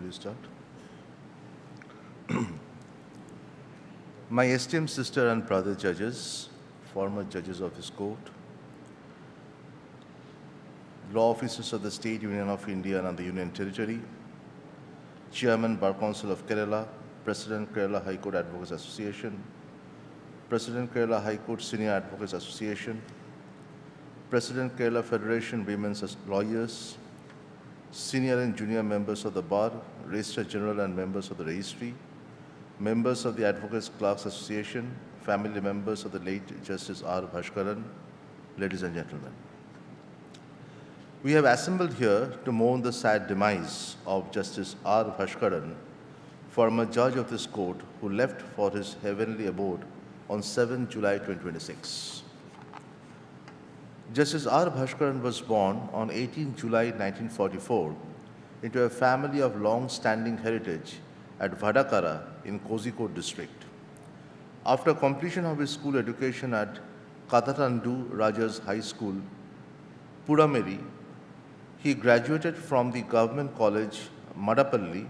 we start? My esteemed sister and brother judges, former judges of this court, law officers of the State Union of India and the Union Territory, Chairman Bar Council of Kerala, President Kerala High Court Advocates Association, President Kerala High Court Senior Advocates Association, President Kerala Federation Women's Lawyers, senior and junior members of the Bar, Registrar General and members of the Registry, members of the Advocates Clerks Association, family members of the late Justice R. Bhaskaran, ladies and gentlemen. We have assembled here to mourn the sad demise of Justice R. Bhaskaran, former judge of this court who left for his heavenly abode on 7 July 2026. Justice R. Bhaskaran was born on 18 July 1944 into a family of long-standing heritage at Bhaskaran in Kozhikode district. After completion of his school education at Katatandu Rajas High School, Pudameri, he graduated from the Government College, Madapalli,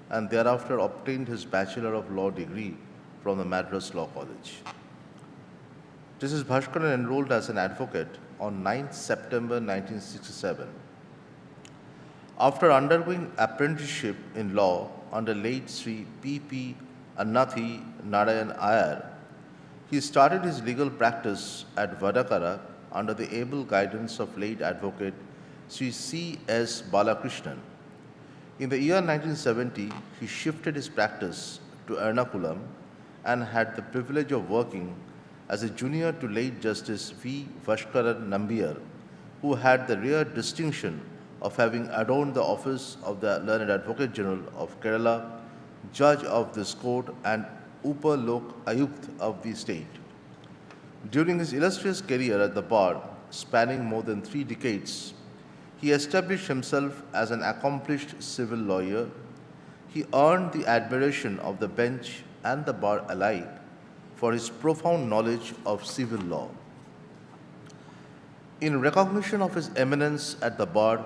and thereafter obtained his Bachelor of Law degree from the Madras Law College. Justice Bhaskaran enrolled as an advocate on 9 September 1967. After undergoing apprenticeship in law under late Sri P.P. Annathi Narayan Iyer, he started his legal practice at Vadakara under the able guidance of late advocate Sri C.S. Balakrishnan. In the year 1970, he shifted his practice to Ernakulam and had the privilege of working as a junior to late Justice V. Bhaskaran Nambiyar, who had the rare distinction of having adorned the office of the Learned Advocate General of Kerala, Judge of this court and Upa Lok Ayukt of the state. During his illustrious career at the bar, spanning more than 3 decades, he established himself as an accomplished civil lawyer. He earned the admiration of the bench and the bar alike for his profound knowledge of civil law. In recognition of his eminence at the bar,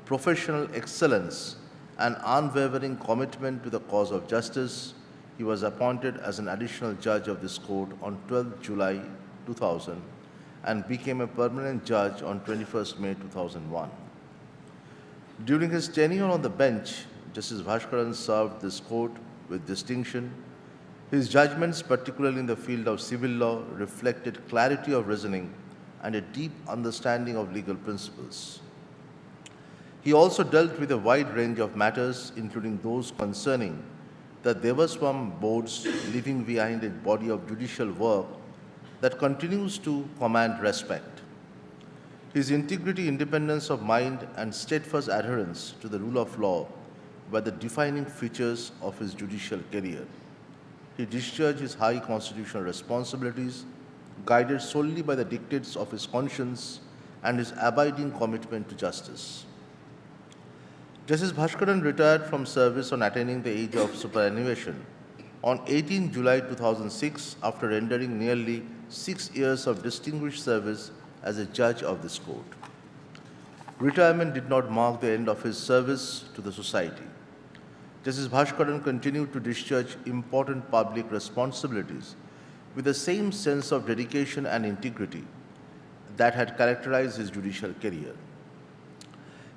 professional excellence, and unwavering commitment to the cause of justice, he was appointed as an additional judge of this court on 12 July 2000 and became a permanent judge on 21st May 2001. During his tenure on the bench, Justice Bhaskaran served this court with distinction. His judgments, particularly in the field of civil law, reflected clarity of reasoning and a deep understanding of legal principles. He also dealt with a wide range of matters, including those concerning the Devaswam boards, leaving behind a body of judicial work that continues to command respect. His integrity, independence of mind, and steadfast adherence to the rule of law were the defining features of his judicial career. He discharged his high constitutional responsibilities, guided solely by the dictates of his conscience and his abiding commitment to justice. Justice Bhaskaran retired from service on attaining the age of superannuation on 18 July 2006 after rendering nearly 6 years of distinguished service as a judge of this court. Retirement did not mark the end of his service to the society. Justice Bhaskaran continued to discharge important public responsibilities with the same sense of dedication and integrity that had characterized his judicial career.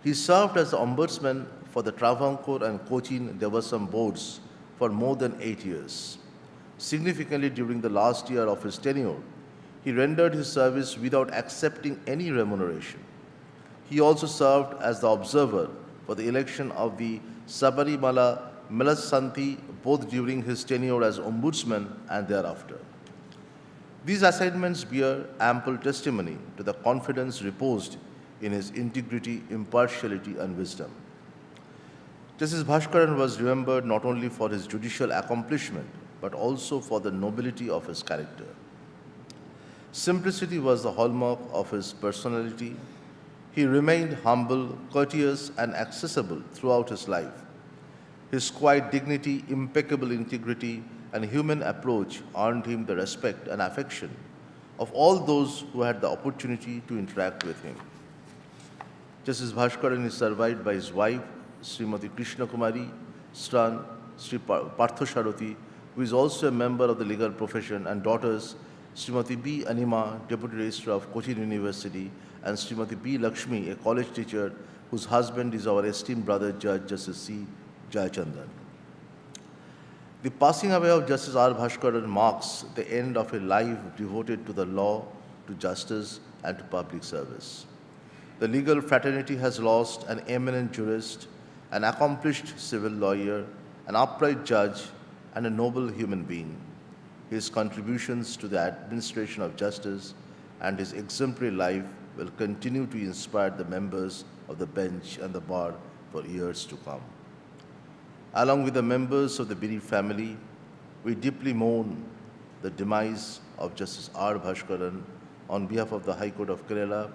He served as the ombudsman for the Travancore and Cochin Devasam boards for more than 8 years. Significantly, during the last year of his tenure, he rendered his service without accepting any remuneration. He also served as the observer for the election of the Sabarimala Milasanthi both during his tenure as ombudsman and thereafter. These assignments bear ample testimony to the confidence reposed in his integrity, impartiality, and wisdom. Justice Bhaskaran was remembered not only for his judicial accomplishment, but also for the nobility of his character. Simplicity was the hallmark of his personality. He remained humble, courteous, and accessible throughout his life. His quiet dignity, impeccable integrity, and human approach earned him the respect and affection of all those who had the opportunity to interact with him. Justice Bhaskaran is survived by his wife, Srimati Krishna Kumari, son, Sri Parthasarathi, who is also a member of the legal profession, and daughters, Srimati B. Anima, Deputy Registrar of Cochin University, and Srimati B. Lakshmi, a college teacher whose husband is our esteemed brother, Judge Justice C. Jayachandran. The passing away of Justice R. Bhaskaran marks the end of a life devoted to the law, to justice, and to public service. The legal fraternity has lost an eminent jurist, an accomplished civil lawyer, an upright judge, and a noble human being. His contributions to the administration of justice and his exemplary life will continue to inspire the members of the bench and the bar for years to come. Along with the members of the bereaved family, we deeply mourn the demise of Justice R. Bhaskaran. On behalf of the High Court of Kerala,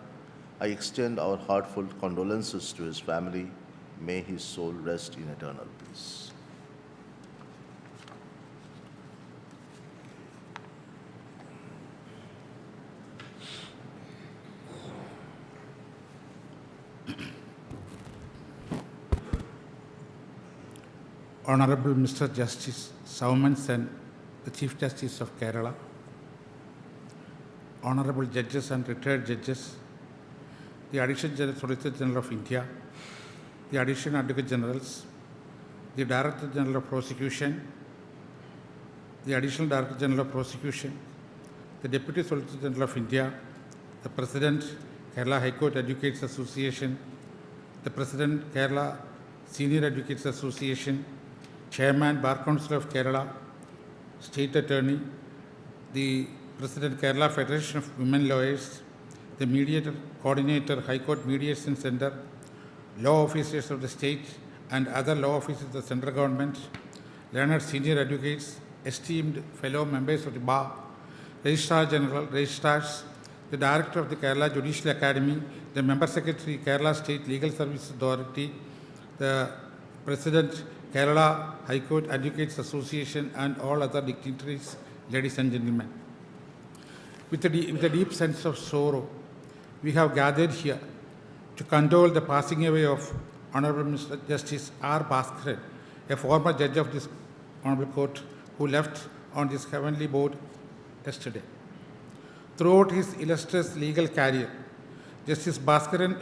I extend our heartfelt condolences to his family. May his soul rest in eternal peace. Honorable Mr. Justice Sauman Sen, the Chief Justice of Kerala, Honorable Judges and Retired Judges, the Additional Solicitor General of India, the Additional Advocate Generals, the Director General of Prosecution, the Additional Director General of Prosecution, the Deputy Solicitor General of India, the President, Kerala High Court Advocates Association, the President, Kerala Senior Advocates Association, Chairman, Bar Council of Kerala, State Attorney, the President, Kerala Federation of Women Lawyers, the Mediator Coordinator, High Court Mediation Center, law officers of the state and other law officers of the central government, learned senior advocates, esteemed fellow members of the bar, Registrar General, Registrars, the Director of the Kerala Judicial Academy, the Member Secretary, Kerala State Legal Services Authority, the President, Kerala High Court Advocates Association, and all other dignitaries, ladies and gentlemen. With a deep sense of sorrow, we have gathered here to condole the passing away of Honorable Mr. Justice R. Bhaskaran, a former judge of this Honorable Court who left on this heavenly board yesterday. Throughout his illustrious legal career, Justice Bhaskaran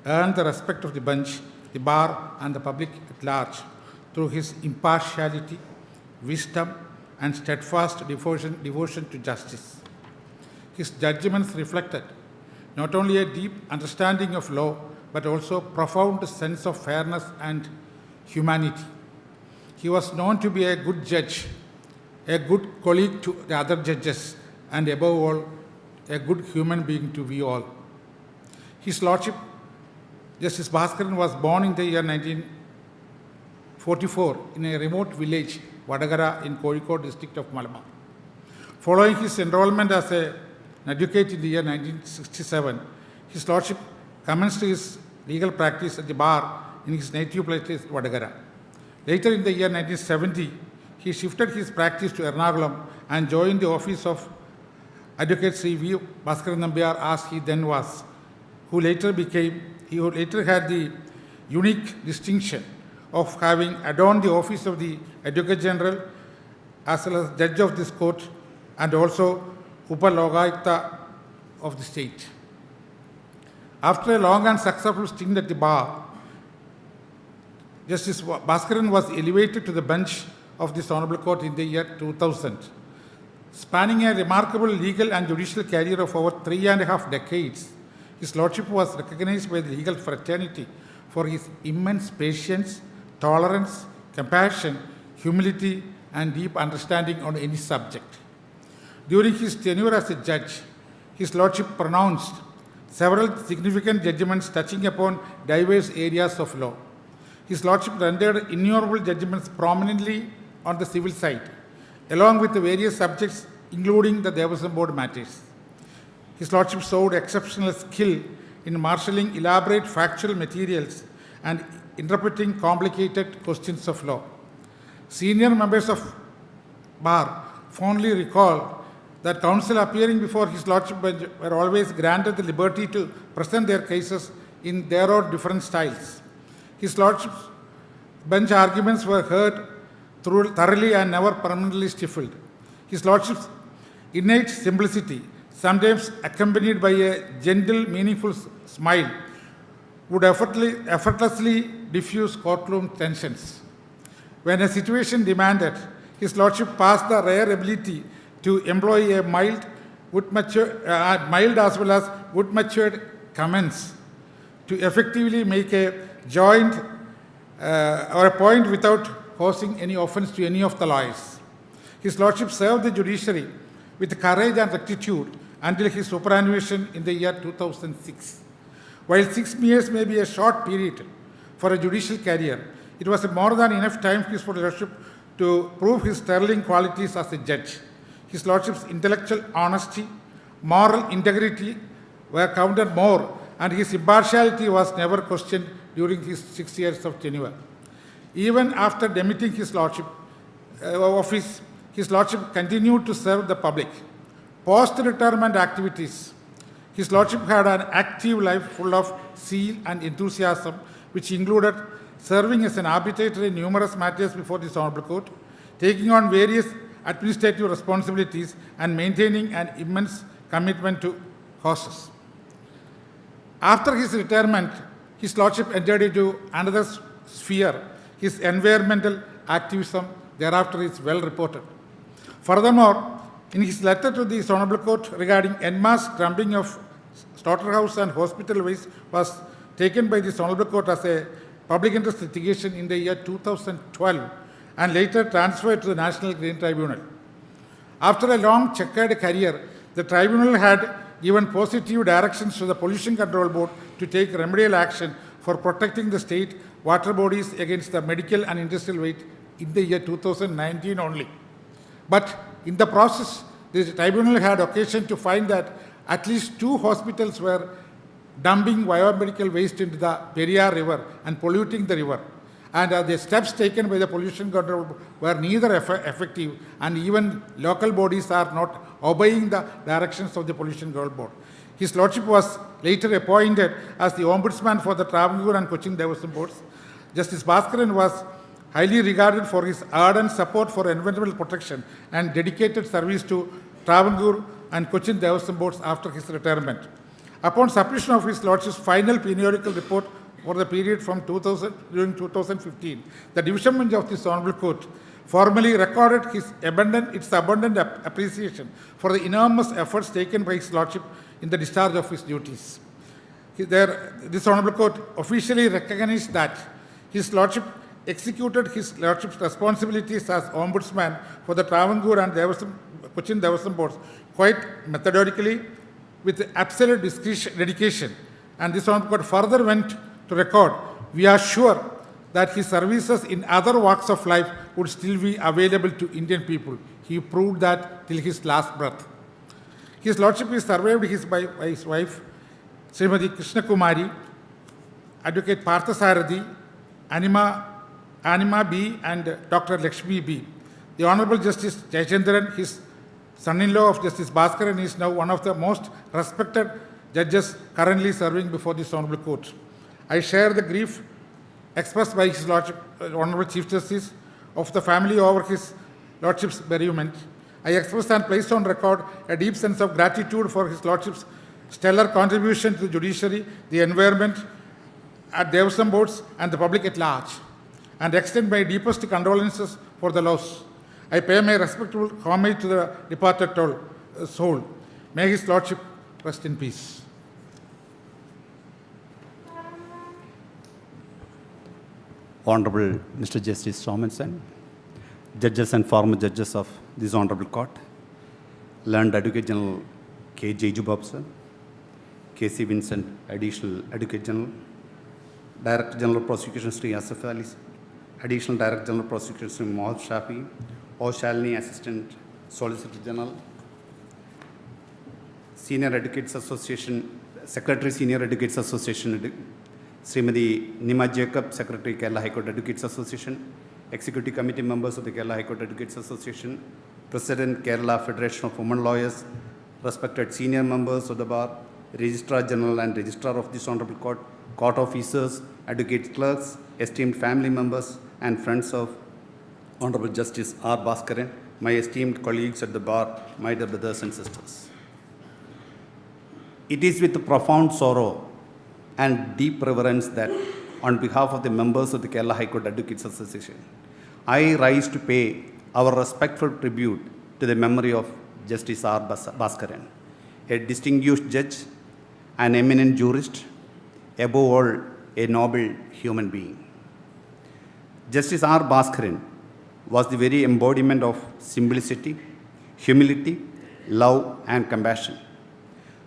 earned the respect of the bench, the bar, and the public at large through his impartiality, wisdom, and steadfast devotion to justice. His judgments reflected not only a deep understanding of law, but also a profound sense of fairness and humanity. He was known to be a good judge, a good colleague to the other judges, and above all, a good human being to we all. His Lordship, Justice Bhaskaran, was born in the year 1944 in a remote village, Vadagara, in Kozhikode district of Malabar. Following his enrollment as an advocate in the year 1967, His Lordship commenced his legal practice at the bar in his native place, Vadagara. Later in the year 1970, he shifted his practice to Ernakulam and joined the office of Advocate Sri V. Bhaskaran Nambiar, as he then was, who later had the unique distinction of having adorned the office of the Advocate General as well as Judge of this court and also Upalogayukta of the state. After a long and successful stint at the bar, Justice Bhaskaran was elevated to the bench of this Honorable Court in the year 2000. Spanning a remarkable legal and judicial career of over 3.5 decades, His Lordship was recognized by the legal fraternity for his immense patience, tolerance, compassion, humility, and deep understanding on any subject. During his tenure as a judge, His Lordship pronounced several significant judgments touching upon diverse areas of law. His Lordship rendered innumerable judgments prominently on the civil side, along with the various subjects, including the Devasam Board matters. His Lordship showed exceptional skill in marshalling elaborate factual materials and interpreting complicated questions of law. Senior members of bar fondly recall that counsel appearing before His Lordship were always granted the liberty to present their cases in their own different styles. His Lordship Bench arguments were heard thoroughly and never permanently stifled. His Lordship's innate simplicity, sometimes accompanied by a gentle, meaningful smile, would effortlessly diffuse courtroom tensions. When a situation demanded, His Lordship passed the rare ability to employ a mild as well as good-matured comments to effectively make a joint or a point without causing any offense to any of the lawyers. His Lordship served the judiciary with courage and rectitude until his superannuation in the year 2006. While 6 years may be a short period for a judicial career, it was more than enough time for His Lordship to prove his sterling qualities as a judge. His Lordship's intellectual honesty, moral integrity were counted more, and his impartiality was never questioned during his 6 years of tenure. Even after demitting His Lordship office, His Lordship continued to serve the public. Post-retirement activities, His Lordship had an active life full of zeal and enthusiasm, which included serving as an arbitrator in numerous matters before this Honourable Court, taking on various administrative responsibilities, and maintaining an immense commitment to causes. After his retirement, His Lordship entered into another sphere. His environmental activism thereafter is well reported. Furthermore, in his letter to the Honourable Court regarding en masse dumping of slaughterhouse and hospital waste was taken by the Honourable Court as a public interest litigation in the year 2012 and later transferred to the National Green Tribunal. After a long checkered career, the tribunal had given positive directions to the Pollution Control Board to take remedial action for protecting the state water bodies against the medical and industrial waste in the year 2019 only. But in the process, the tribunal had occasion to find that at least 2 hospitals were dumping biomedical waste into the Periyar River and polluting the river. And the steps taken by the Pollution Control Board were neither effective, and even local bodies are not obeying the directions of the Pollution Control Board. His Lordship was later appointed as the Ombudsman for the Travancore and Cochin Devasam Boards. Justice Bhaskaran was highly regarded for his ardent support for environmental protection and dedicated service to Travancore and Cochin Devasam Boards after his retirement. Upon submission of His Lordship's final periodical report for the period from during 2015, the Division Bench of this Honourable Court formally recorded its abundant appreciation for the enormous efforts taken by His Lordship in the discharge of his duties. This Honourable Court officially recognized that His Lordship executed His Lordship's responsibilities as Ombudsman for the Travancore and Cochin Devasam Boards quite methodically, with absolute dedication. And this Honourable Court further went to record, we are sure that his services in other walks of life would still be available to Indian people. He proved that till his last breath. His Lordship is survived by his wife, Srimati Krishna Kumari, Advocate Parthasarathi, Anima B, and Dr. Lakshmi B. The Honourable Justice Jayachandran, his son-in-law of Justice Bhaskaran, is now one of the most respected judges currently serving before this Honourable Court. I share the grief expressed by His Lordship, Honourable Chief Justice, of the family over His Lordship's bereavement. I express and place on record a deep sense of gratitude for His Lordship's stellar contribution to the judiciary, the environment, at Devasam Boards, and the public at large, and extend my deepest condolences for the loss. I pay my respectful homage to the departed soul. May His Lordship rest in peace. Honorable Mr. Justice Somensen, judges and former judges of this Honorable Court, Learned Advocate General K. Jejubab sir, K.C. Vincent, Additional Advocate General, Director General Prosecution Sri Asif Ali, Additional Director General Prosecution Sri Mohad Shafi, O. Shalini, Assistant Solicitor General, Senior Advocates Association, Secretary Senior Advocates Association, Srimati Nima Jacob, Secretary Kerala High Court Advocates Association, Executive Committee members of the Kerala High Court Advocates Association, President Kerala Federation of Women Lawyers, respected senior members of the bar, Registrar General and Registrar of this Honourable Court, court officers, advocate clerks, esteemed family members, and friends of Honorable Justice R. Bhaskaran, my esteemed colleagues at the bar, my dear brothers and sisters. It is with profound sorrow and deep reverence that, on behalf of the members of the Kerala High Court Advocates Association, I rise to pay our respectful tribute to the memory of Justice R. Bhaskaran, a distinguished judge, an eminent jurist, above all, a noble human being. Justice R. Bhaskaran was the very embodiment of simplicity, humility, love, and compassion.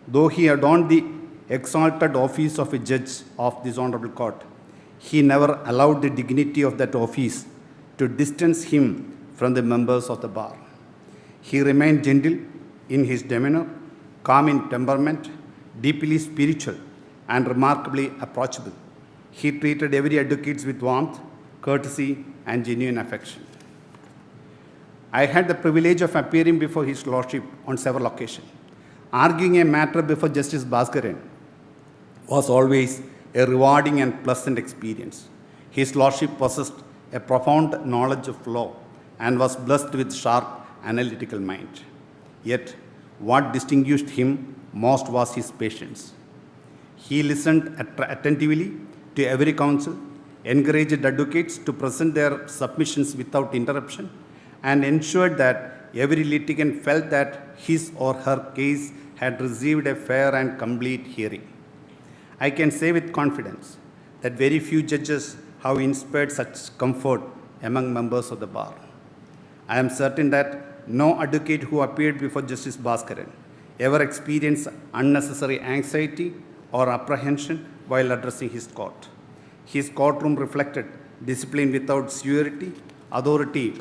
Though he adorned the exalted office of a judge of this honorable court, he never allowed the dignity of that office to distance him from the members of the bar. He remained gentle in his demeanor, calm in temperament, deeply spiritual, and remarkably approachable. He treated every advocate with warmth, courtesy, and genuine affection. I had the privilege of appearing before His Lordship on several occasions. Arguing a matter before Justice Bhaskaran was always a rewarding and pleasant experience. His Lordship possessed a profound knowledge of law and was blessed with sharp analytical mind. Yet, what distinguished him most was his patience. He listened attentively to every counsel, encouraged advocates to present their submissions without interruption, and ensured that every litigant felt that his or her case had received a fair and complete hearing. I can say with confidence that very few judges have inspired such comfort among members of the bar. I am certain that no advocate who appeared before Justice Bhaskaran ever experienced unnecessary anxiety or apprehension while addressing his court. His courtroom reflected discipline without severity, authority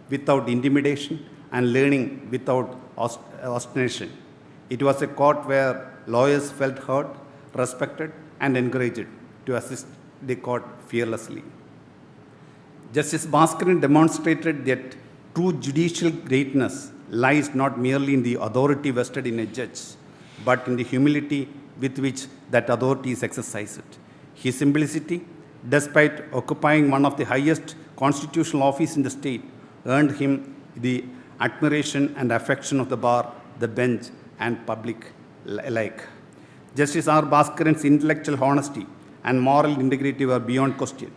without intimidation, and learning without ostentation. It was a court where lawyers felt heard, respected, and encouraged to assist the court fearlessly. Justice Bhaskaran demonstrated that true judicial greatness lies not merely in the authority vested in a judge, but in the humility with which that authority is exercised. His simplicity, despite occupying one of the highest constitutional offices in the state, earned him the admiration and affection of the bar, the bench, and public alike. Justice R. Bhaskaran's intellectual honesty and moral integrity were beyond question.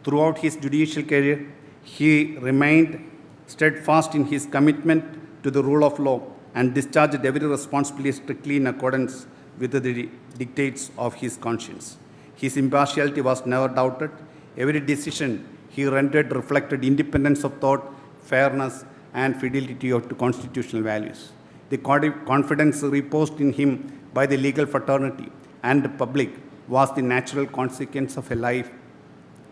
Throughout his judicial career, he remained steadfast in his commitment to the rule of law and discharged every responsibility strictly in accordance with the dictates of his conscience. His impartiality was never doubted. Every decision he rendered reflected independence of thought, fairness, and fidelity to constitutional values. The confidence reposed in him by the legal fraternity and the public was the natural consequence of a life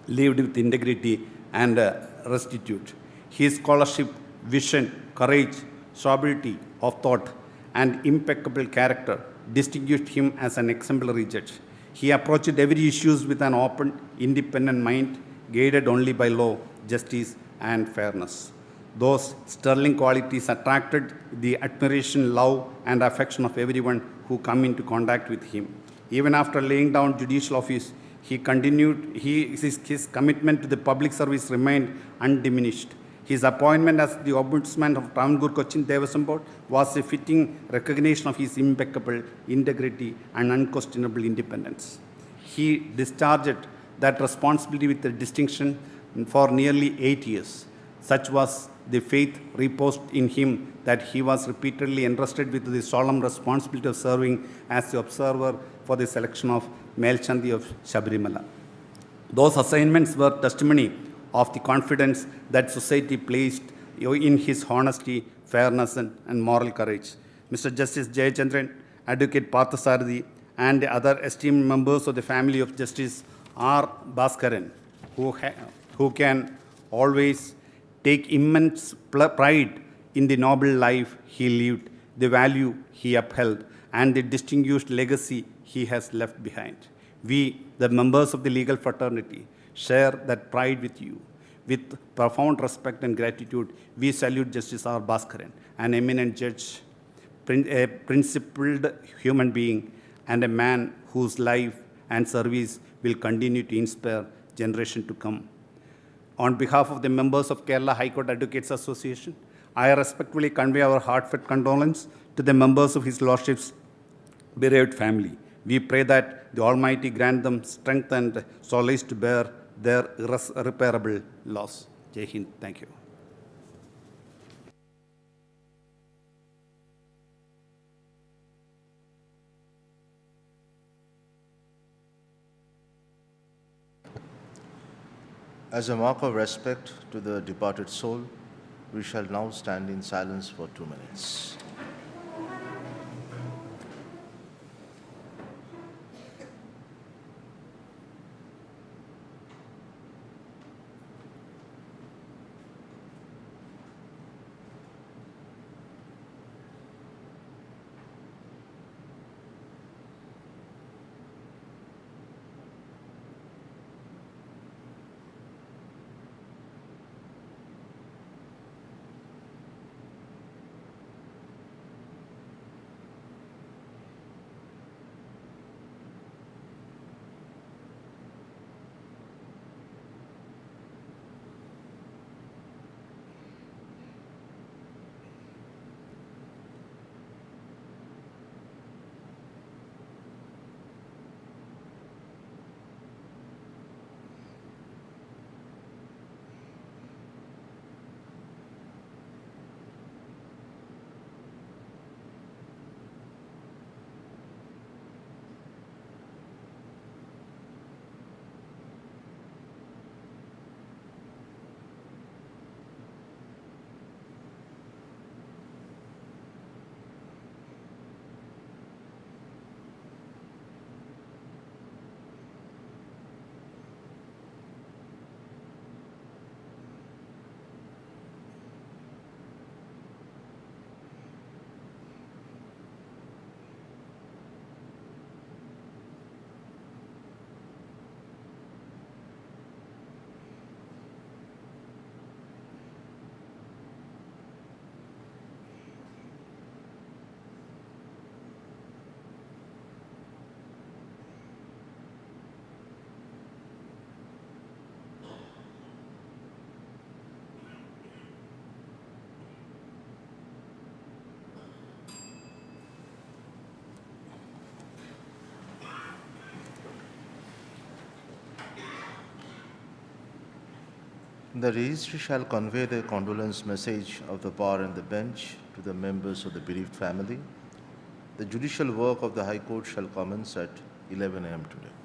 lived with integrity and rectitude. His scholarship, vision, courage, sobriety of thought, and impeccable character distinguished him as an exemplary judge. He approached every issue with an open, independent mind, guided only by law, justice, and fairness. Those sterling qualities attracted the admiration, love, and affection of everyone who come into contact with him. Even after laying down judicial office, he continued, his commitment to the public service remained undiminished. His appointment as the Ombudsman of Travancore Cochin Devasam Board was a fitting recognition of his impeccable integrity and unquestionable independence. He discharged that responsibility with a distinction for nearly 8 years. Such was the faith reposed in him that he was repeatedly entrusted with the solemn responsibility of serving as the observer for the selection of Melchandi of Shabarimala. Those assignments were testimony of the confidence that society placed in his honesty, fairness, and moral courage. Mr. Justice Jayachandran, Advocate Parthasarathi, and the other esteemed members of the family of Justice R. Bhaskaran, who can always take immense pride in the noble life he lived, the value he upheld, and the distinguished legacy he has left behind. We, the members of the legal fraternity, share that pride with you. With profound respect and gratitude, we salute Justice R. Bhaskaran, an eminent judge, a principled human being, and a man whose life and service will continue to inspire generations to come. On behalf of the members of Kerala High Court Advocates Association, I respectfully convey our heartfelt condolence to the members of His Lordship's bereaved family. We pray that the Almighty grant them strength and solace to bear their irreparable loss. Jai Hind. Thank you. As a mark of respect to the departed soul, we shall now stand in silence for 2 minutes. The registry shall convey the condolence message of the bar and the bench to the members of the bereaved family. The judicial work of the High Court shall commence at 11 a.m. today.